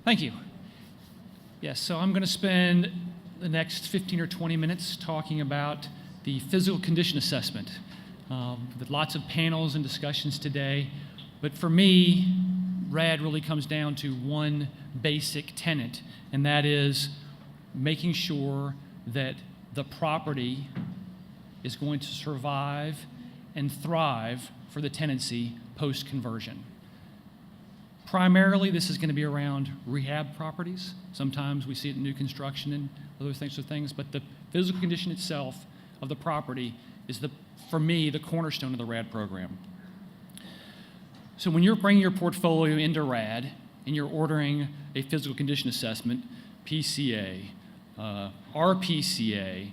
Thank you. Yes, so I'm going to spend the next 15 or 20 minutes talking about the physical condition assessment. With lots of panels and discussions today, but for me, RAD really comes down to one basic tenet, and that is making sure that the property is going to survive and thrive for the tenancy post-conversion. Primarily, this is going to be around rehab properties. Sometimes we see it in new construction and other things, but the physical condition itself of the property is, for me, the cornerstone of the RAD program. So when you're bringing your portfolio into RAD and you're ordering a physical condition assessment, PCA, RPCA,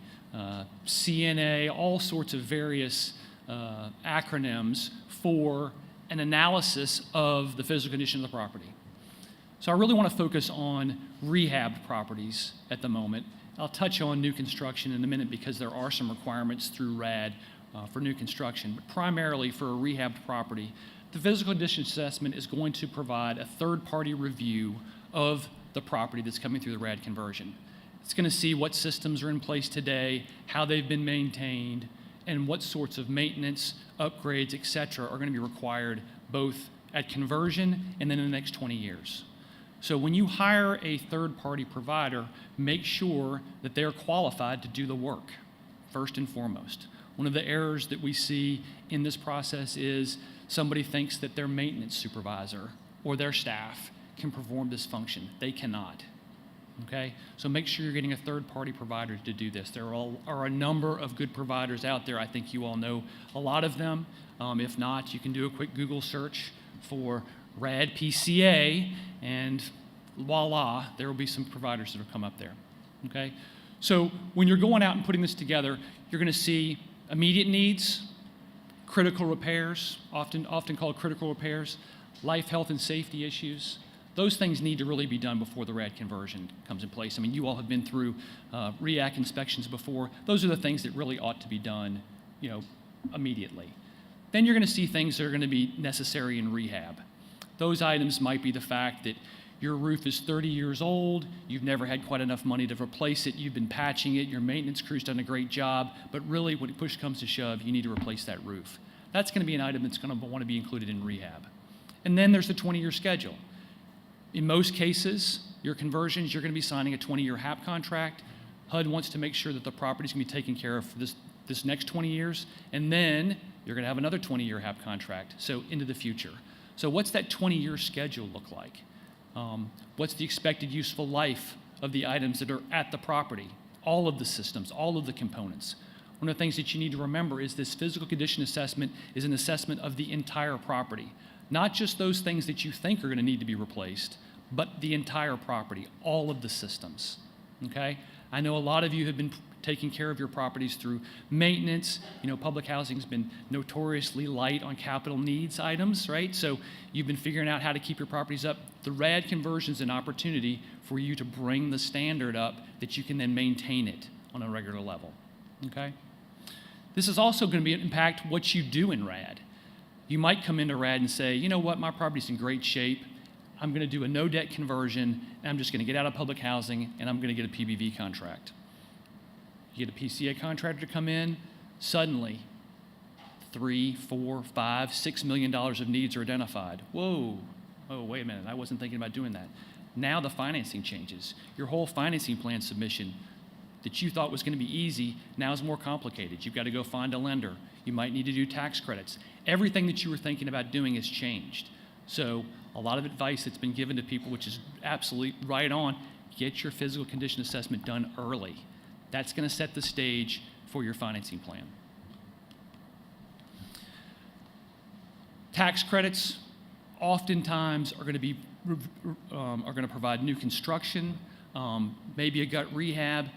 CNA, all sorts of various acronyms for an analysis of the physical condition of the property. So I really want to focus on rehab properties at the moment. I'll touch on new construction in a minute because there are some requirements through RAD for new construction, but primarily for a rehab property, the physical condition assessment is going to provide a third-party review of the property that's coming through the RAD conversion. It's going to see what systems are in place today, how they've been maintained, and what sorts of maintenance, upgrades, et cetera, are going to be required both at conversion and then in the next 20 years. So when you hire a third-party provider, make sure that they're qualified to do the work, first and foremost. One of the errors that we see in this process is somebody thinks that their maintenance supervisor or their staff can perform this function. They cannot. Okay? So make sure you're getting a third-party provider to do this. There are a number of good providers out there. I think you all know a lot of them. If not, you can do a quick Google search for RAD PCA, and voila, there will be some providers that will come up there. Okay? So when you're going out and putting this together, you're going to see immediate needs, critical repairs, often called critical repairs, life, health, and safety issues. Those things need to really be done before the RAD conversion comes in place. I mean, you all have been through REAC inspections before. Those are the things that really ought to be done, immediately. Then you're going to see things that are going to be necessary in rehab. Those items might be the fact that your roof is 30 years old, you've never had quite enough money to replace it, you've been patching it, your maintenance crew's done a great job, but really when push comes to shove, you need to replace that roof. That's going to be an item that's going to want to be included in rehab. And then there's the 20-year schedule. In most cases, your conversions, you're going to be signing a 20-year HAP contract. HUD wants to make sure that the property's going to be taken care of for this next 20 years, and then you're going to have another 20-year HAP contract, so into the future. So what's that 20-year schedule look like? What's the expected useful life of the items that are at the property? All of the systems, all of the components. One of the things that you need to remember is this physical condition assessment is an assessment of the entire property. Not just those things that you think are going to need to be replaced, but the entire property, all of the systems, okay? I know a lot of you have been taking care of your properties through maintenance. Public housing's been notoriously light on capital needs items, right? So you've been figuring out how to keep your properties up. The RAD conversion is an opportunity for you to bring the standard up that you can then maintain it on a regular level, okay? This is also going to impact what you do in RAD. You might come into RAD and say, you know what, my property's in great shape. I'm going to do a no-debt conversion, and I'm just going to get out of public housing, and I'm going to get a PBV contract. You get a PCA contractor to come in, suddenly $3, $4, $5, $6 million of needs are identified. Whoa, oh, wait a minute, I wasn't thinking about doing that. Now the financing changes. Your whole financing plan submission that you thought was going to be easy now is more complicated. You've got to go find a lender. You might need to do tax credits. Everything that you were thinking about doing has changed. So a lot of advice that's been given to people, which is absolutely right on, get your physical condition assessment done early. That's going to set the stage for your financing plan. Tax credits oftentimes are going to provide new construction, maybe a gut rehab.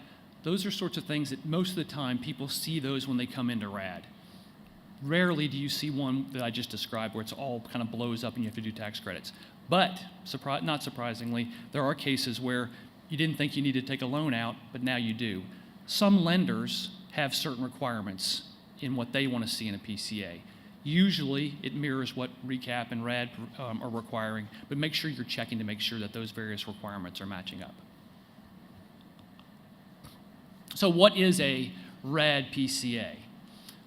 Those are sorts of things that most of the time people see those when they come into RAD. Rarely do you see one that I just described where it's all kind of blows up and you have to do tax credits. But, not surprisingly, there are cases where you didn't think you needed to take a loan out, but now you do. Some lenders have certain requirements in what they want to see in a PCA. Usually, it mirrors what RECAP and RAD are requiring, but make sure you're checking to make sure that those various requirements are matching up. So what is a RAD PCA?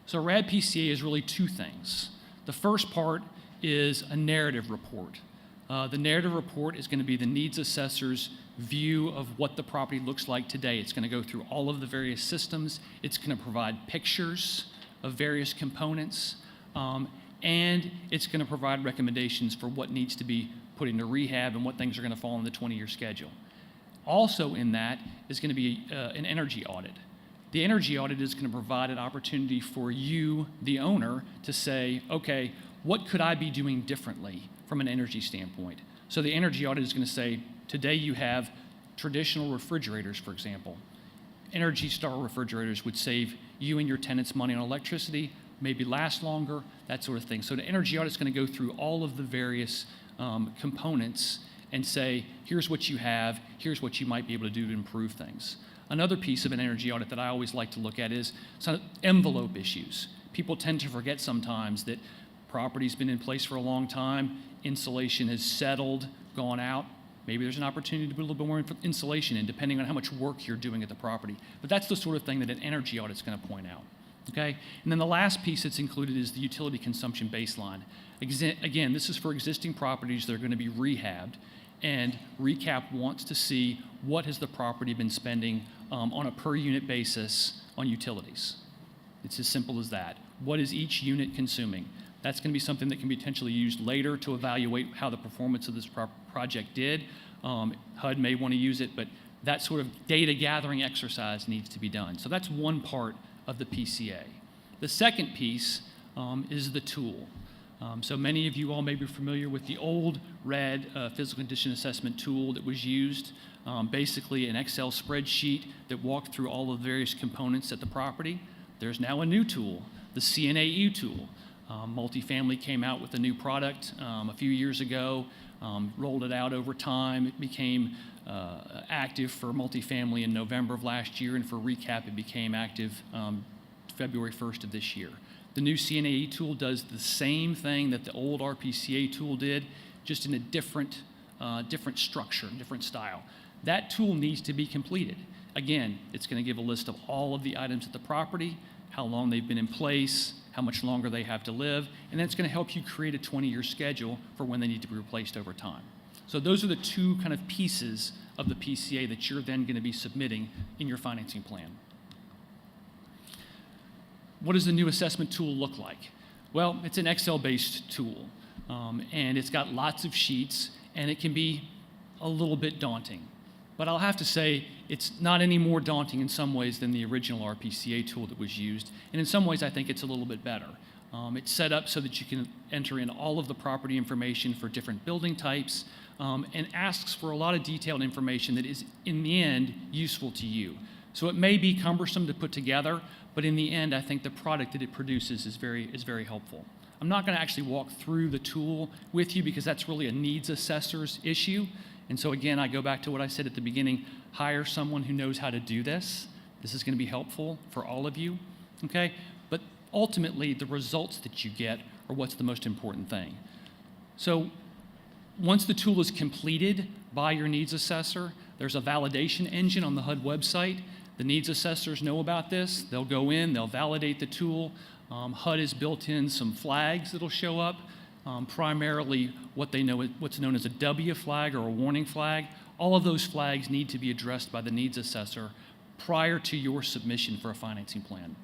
So a RAD PCA is really two things. The first part is a narrative report. The narrative report is going to be the needs assessor's view of what the property looks like today. It's going to go through all of the various systems. It's going to provide pictures of various components, and it's going to provide recommendations for what needs to be put into rehab and what things are going to fall in the 20-year schedule. Also in that is going to be an energy audit. The energy audit is going to provide an opportunity for you, the owner, to say, okay, what could I be doing differently from an energy standpoint? So the energy audit is going to say, today you have traditional refrigerators, for example. Energy Star refrigerators would save you and your tenants money on electricity, maybe last longer, that sort of thing. So the energy audit is going to go through all of the various components and say, here's what you have, here's what you might be able to do to improve things. Another piece of an energy audit that I always like to look at is some envelope issues. People tend to forget sometimes that property's been in place for a long time, insulation has settled, gone out. Maybe there's an opportunity to put a little bit more insulation in, depending on how much work you're doing at the property. But that's the sort of thing that an energy audit is going to point out. Okay? And then the last piece that's included is the utility consumption baseline. Again, this is for existing properties that are going to be rehabbed, and RECAP wants to see what has the property been spending on a per unit basis on utilities. It's as simple as that. What is each unit consuming? That's going to be something that can be potentially used later to evaluate how the performance of this project did. HUD may want to use it, but that sort of data gathering exercise needs to be done. So that's one part of the PCA. The second piece is the tool. So many of you all may be familiar with the old RAD physical condition assessment tool that was used, basically an Excel spreadsheet that walked through all of the various components at the property. There's now a new tool, the CNA eTool. Multifamily came out with a new product a few years ago, rolled it out over time. It became active for multifamily in November of last year, and for RECAP it became active February 1st of this year. The new CNA tool does the same thing that the old RPCA tool did, just in a different structure, different style. That tool needs to be completed. Again, it's going to give a list of all of the items at the property, how long they've been in place, how much longer they have to live, and then it's going to help you create a 20-year schedule for when they need to be replaced over time. So those are the two kind of pieces of the PCA that you're then going to be submitting in your financing plan. What does the new assessment tool look like? Well, it's an Excel-based tool, and it's got lots of sheets, and it can be a little bit daunting. But I'll have to say it's not any more daunting in some ways than the original RPCA tool that was used, and in some ways I think it's a little bit better. It's set up so that you can enter in all of the property information for different building types, and asks for a lot of detailed information that is, in the end, useful to you. So it may be cumbersome to put together, but in the end, I think the product that it produces is very helpful. I'm not going to actually walk through the tool with you because that's really a needs assessor's issue. And so again, I go back to what I said at the beginning, hire someone who knows how to do this. This is going to be helpful for all of you, okay? But ultimately, the results that you get are what's the most important thing. So once the tool is completed by your needs assessor, there's a validation engine on the HUD website. The needs assessors know about this. They'll go in, they'll validate the tool. HUD has built in some flags that'll show up, primarily what's known as a W flag or a warning flag. All of those flags need to be addressed by the needs assessor prior to your submission for a financing plan.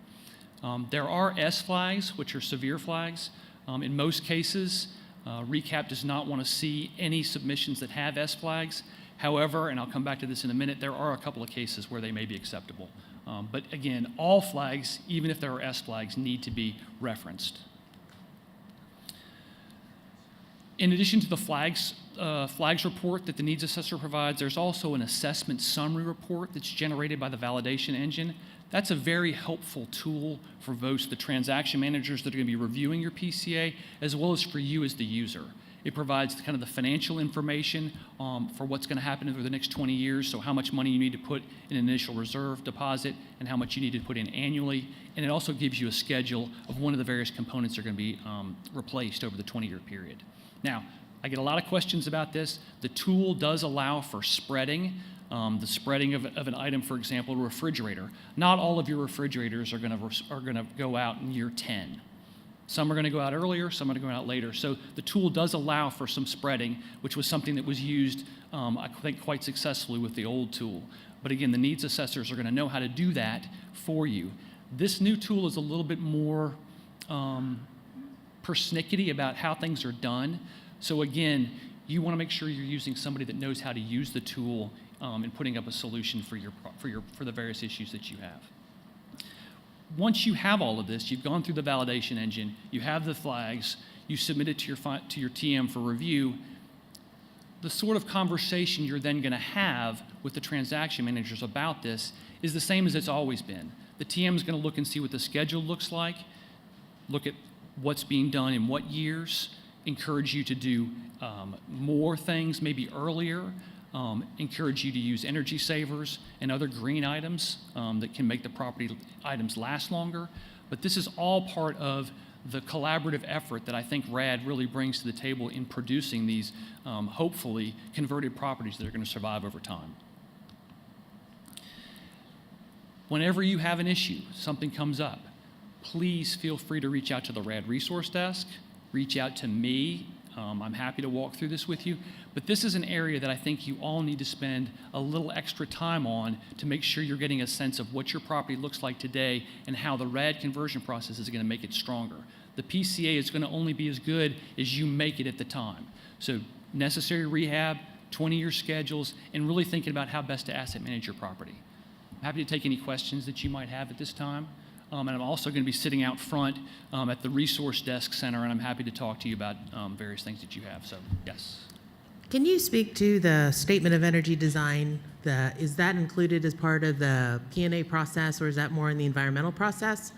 There are S flags, which are severe flags. In most cases, RECAP does not want to see any submissions that have S flags. However, and I'll come back to this in a minute, there are a couple of cases where they may be acceptable. But again, all flags, even if there are S flags, need to be referenced. In addition to the flags report that the needs assessor provides, there's also an assessment summary report that's generated by the validation engine. That's a very helpful tool for both the transaction managers that are going to be reviewing your PCA, as well as for you as the user. It provides kind of the financial information for what's going to happen over the next 20 years, so how much money you need to put in initial reserve deposit and how much you need to put in annually. And it also gives you a schedule of when of the various components are going to be replaced over the 20-year period. Now, I get a lot of questions about this. The tool does allow for spreading. The spreading of an item, for example, a refrigerator. Not all of your refrigerators are going to go out in year 10. Some are going to go out earlier, some are going to go out later. So the tool does allow for some spreading, which was something that was used, I think, quite successfully with the old tool. But again, the needs assessors are going to know how to do that for you. This new tool is a little bit more persnickety about how things are done. So again, you want to make sure you're using somebody that knows how to use the tool and putting up a solution for the various issues that you have. Once you have all of this, you've gone through the validation engine, you have the flags, you submit it to your TM for review. The sort of conversation you're then going to have with the transaction managers about this is the same as it's always been. The TM is going to look and see what the schedule looks like, look at what's being done in what years, encourage you to do more things maybe earlier, encourage you to use energy savers and other green items that can make the property items last longer. But this is all part of the collaborative effort that I think RAD really brings to the table in producing these, hopefully, converted properties that are going to survive over time. Whenever you have an issue, something comes up, please feel free to reach out to the RAD Resource Desk, reach out to me. I'm happy to walk through this with you, but this is an area that I think you all need to spend a little extra time on to make sure you're getting a sense of what your property looks like today and how the RAD conversion process is going to make it stronger. The PCA is going to only be as good as you make it at the time. So necessary rehab, 20-year schedules, and really thinking about how best to asset manage your property. I'm happy to take any questions that you might have at this time. And I'm also going to be sitting out front at the Resource Desk Center, and I'm happy to talk to you about various things that you have. So, yes. Can you speak to the statement of energy design? Is that included as part of the P&A process, or is that more in the environmental process?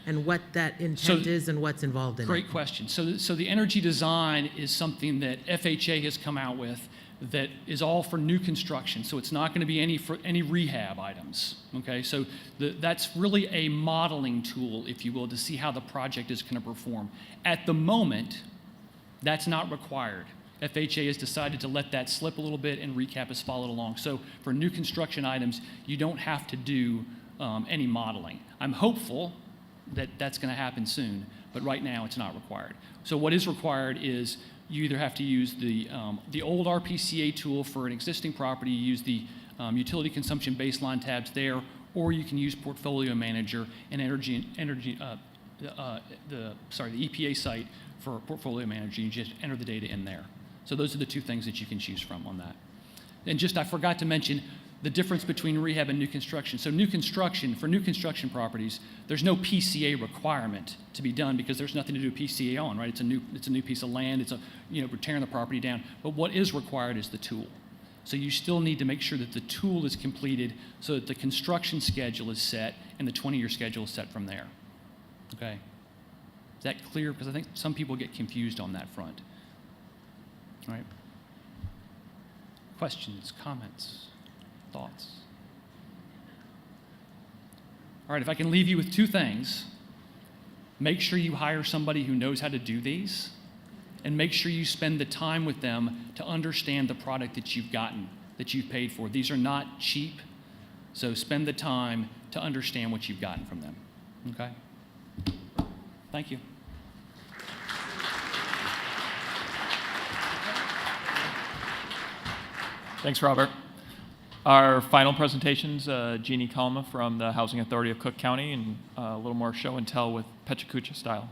And what that intent is and what's involved in it? Great question. So the energy design is something that FHA has come out with that is all for new construction, so it's not going to be any rehab items, okay? So that's really a modeling tool, if you will, to see how the project is going to perform. At the moment, that's not required. FHA has decided to let that slip a little bit, and RECAP has followed along. So for new construction items, you don't have to do any modeling. I'm hopeful that that's going to happen soon, but right now it's not required. So what is required is you either have to use the old RPCA tool for an existing property, you use the utility consumption baseline tabs there, or you can use Portfolio Manager and the EPA site for Portfolio Manager. You just enter the data in there. So those are the two things that you can choose from on that. And I forgot to mention the difference between rehab and new construction. So for new construction properties, there's no PCA requirement to be done because there's nothing to do PCA on, right? It's a new piece of land. We're tearing the property down. But what is required is the tool. So you still need to make sure that the tool is completed so that the construction schedule is set and the 20-year schedule is set from there. Okay? Is that clear? Because I think some people get confused on that front. All right? Questions, comments? Thoughts? All right, if I can leave you with two things, make sure you hire somebody who knows how to do these, and make sure you spend the time with them to understand the product that you've gotten, that you've paid for. These are not cheap, so spend the time to understand what you've gotten from them, okay? Thank you. Thanks, Robert. Our final presentation's Jeannie Kalma from the Housing Authority of Cook County, and a little more show and tell with PechaKucha style.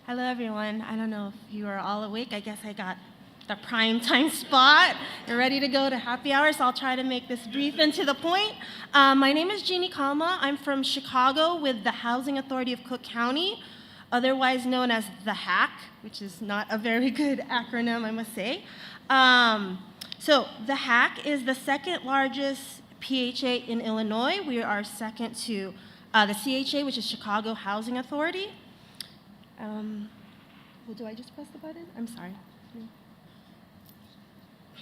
Hello, everyone. I don't know if you are all awake. I guess I got the prime time spot. You're ready to go to happy hour, so I'll try to make this brief and to the point. My name is Jeannie Kalma. I'm from Chicago with the Housing Authority of Cook County. otherwise known as the HAC, which is not a very good acronym, I must say. So the HAC is the second largest PHA in Illinois. We are second to the CHA, which is Chicago Housing Authority. Well, do I just press the button? I'm sorry.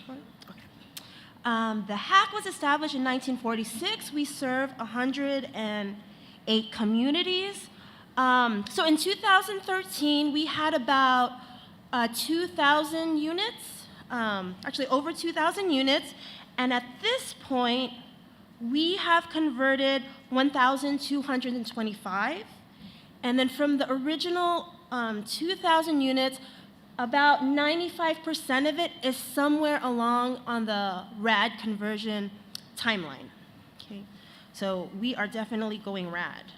Okay. The HAC was established in 1946. We serve 108 communities. So in 2013, we had about 2,000 units, actually over 2,000 units. And at this point, we have converted 1,225. And then from the original 2,000 units, about 95% of it is somewhere along on the RAD conversion timeline. Okay, so we are definitely going RAD.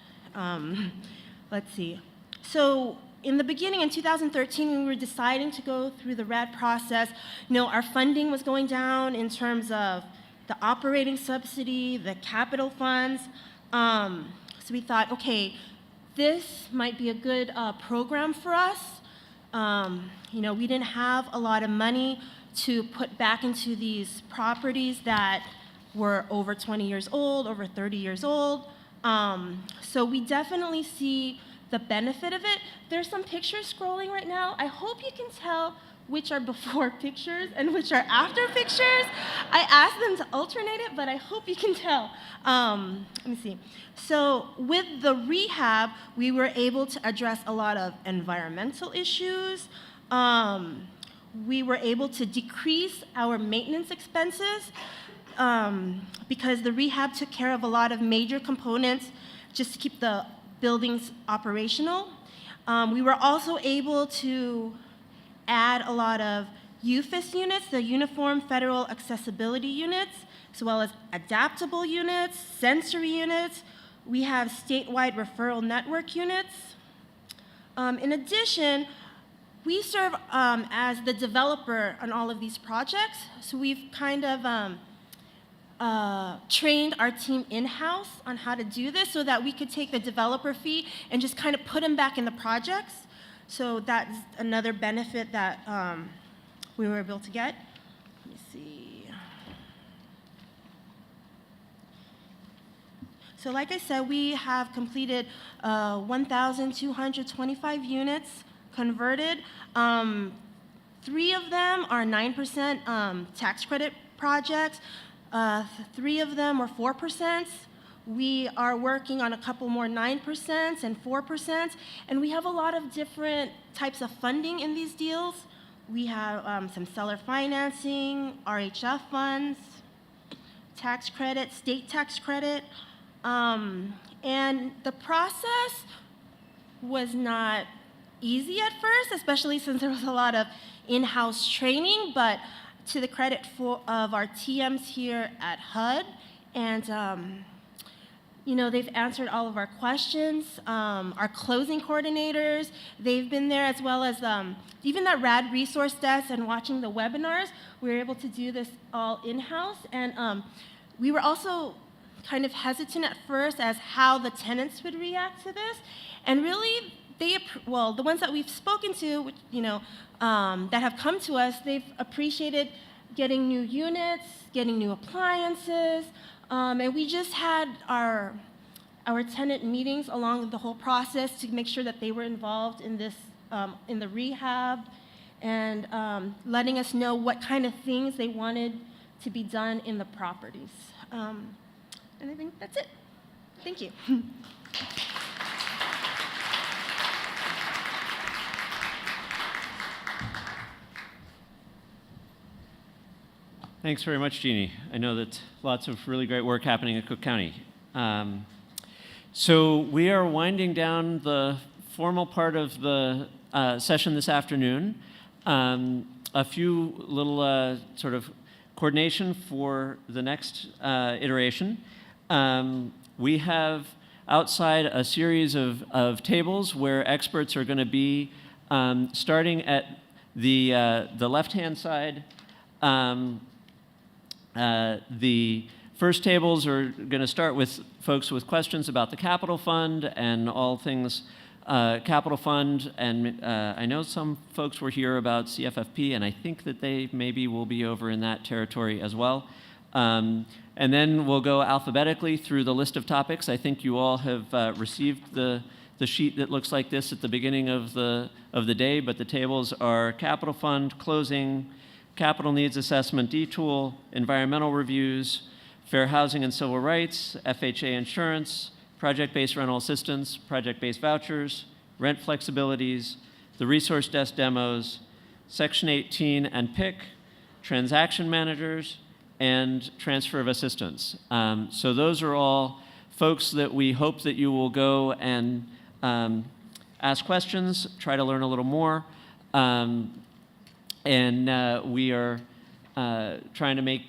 Let's see. So in the beginning, in 2013, when we were deciding to go through the RAD process, our funding was going down in terms of the operating subsidy, the capital funds. So we thought, okay, this might be a good program for us. We didn't have a lot of money to put back into these properties that were over 20 years old, over 30 years old. So we definitely see the benefit of it. There's some pictures scrolling right now. I hope you can tell which are before pictures and which are after pictures. I asked them to alternate it, but I hope you can tell. Let me see. So with the rehab, we were able to address a lot of environmental issues. We were able to decrease our maintenance expenses because the rehab took care of a lot of major components just to keep the buildings operational. We were also able to add a lot of UFAS units, the Uniform Federal Accessibility Units, as well as adaptable units, sensory units. We have statewide referral network units. In addition, we serve as the developer on all of these projects. So we've kind of trained our team in-house on how to do this so that we could take the developer fee and just kind of put them back in the projects. So that's another benefit that we were able to get. Let me see. So like I said, we have completed 1,225 units converted. 3 of them are 9% tax credit projects. 3 of them are 4%. We are working on a couple more 9% and 4%, and we have a lot of different types of funding in these deals. We have some seller financing, RHF funds, tax credit, state tax credit, and the process was not easy at first, especially since there was a lot of in-house training, but to the credit of our TMs here at HUD, and they've answered all of our questions. Our closing coordinators, they've been there, as well as even that RAD resource desk and watching the webinars. We were able to do this all in-house, and we were also kind of hesitant at first as how the tenants would react to this, and really, the ones that we've spoken to, that have come to us, they've appreciated getting new units, getting new appliances, and we just had our tenant meetings along the whole process to make sure that they were involved in this, in the rehab, and letting us know what kind of things they wanted to be done in the properties. And I think that's it. Thank you. Thanks very much, Jeannie. I know that lots of really great work happening at Cook County. So we are winding down the formal part of the session this afternoon. A few little sort of coordination for the next iteration. We have outside a series of tables where experts are going to be starting at the left-hand side. The first tables are going to start with folks with questions about the capital fund and all things capital fund, and I know some folks were here about CFFP, and I think that they maybe will be over in that territory as well. And then we'll go alphabetically through the list of topics. I think you all have received the sheet that looks like this at the beginning of the day, but the tables are capital fund, closing, capital needs assessment, eTool, environmental reviews, fair housing and civil rights, FHA insurance, project-based rental assistance, project-based vouchers, rent flexibilities, the resource desk demos, Section 18 and PIC, transaction managers, and transfer of assistance. So those are all folks that we hope that you will go and ask questions, try to learn a little more, and we are trying to make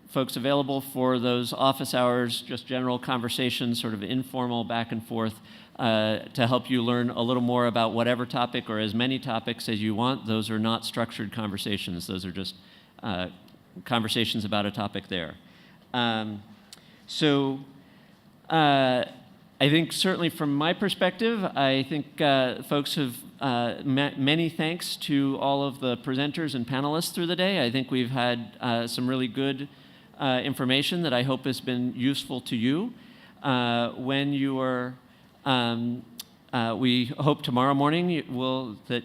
folks available for those office hours, just general conversations, sort of informal back and forth, to help you learn a little more about whatever topic or as many topics as you want. Those are not structured conversations. Those are just conversations about a topic there. I think certainly from my perspective, I think folks have, many thanks to all of the presenters and panelists through the day. I think we've had some really good information that I hope has been useful to you. When you are, we hope tomorrow morning that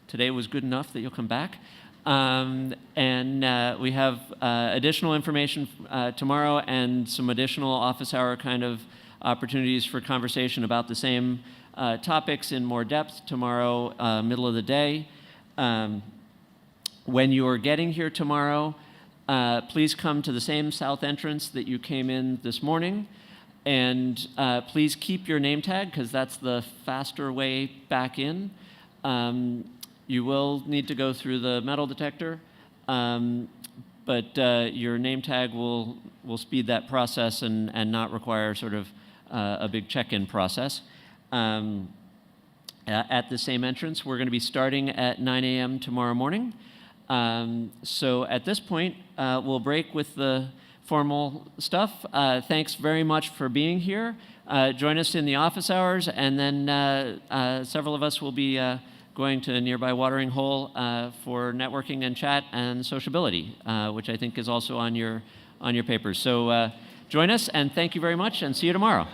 today was good enough that you'll come back. And we have additional information tomorrow and some additional office hour kind of opportunities for conversation about the same topics in more depth tomorrow, middle of the day. When you are getting here tomorrow, please come to the same south entrance that you came in this morning. And please keep your name tag, because that's the faster way back in. You will need to go through the metal detector, but your name tag will speed that process and not require sort of a big check-in process. At the same entrance, we're going to be starting at 9 a.m. tomorrow morning. So at this point, we'll break with the formal stuff. Thanks very much for being here. Join us in the office hours, and then several of us will be going to a nearby watering hole for networking and chat and sociability, which I think is also on your papers. So join us, and thank you very much, and see you tomorrow.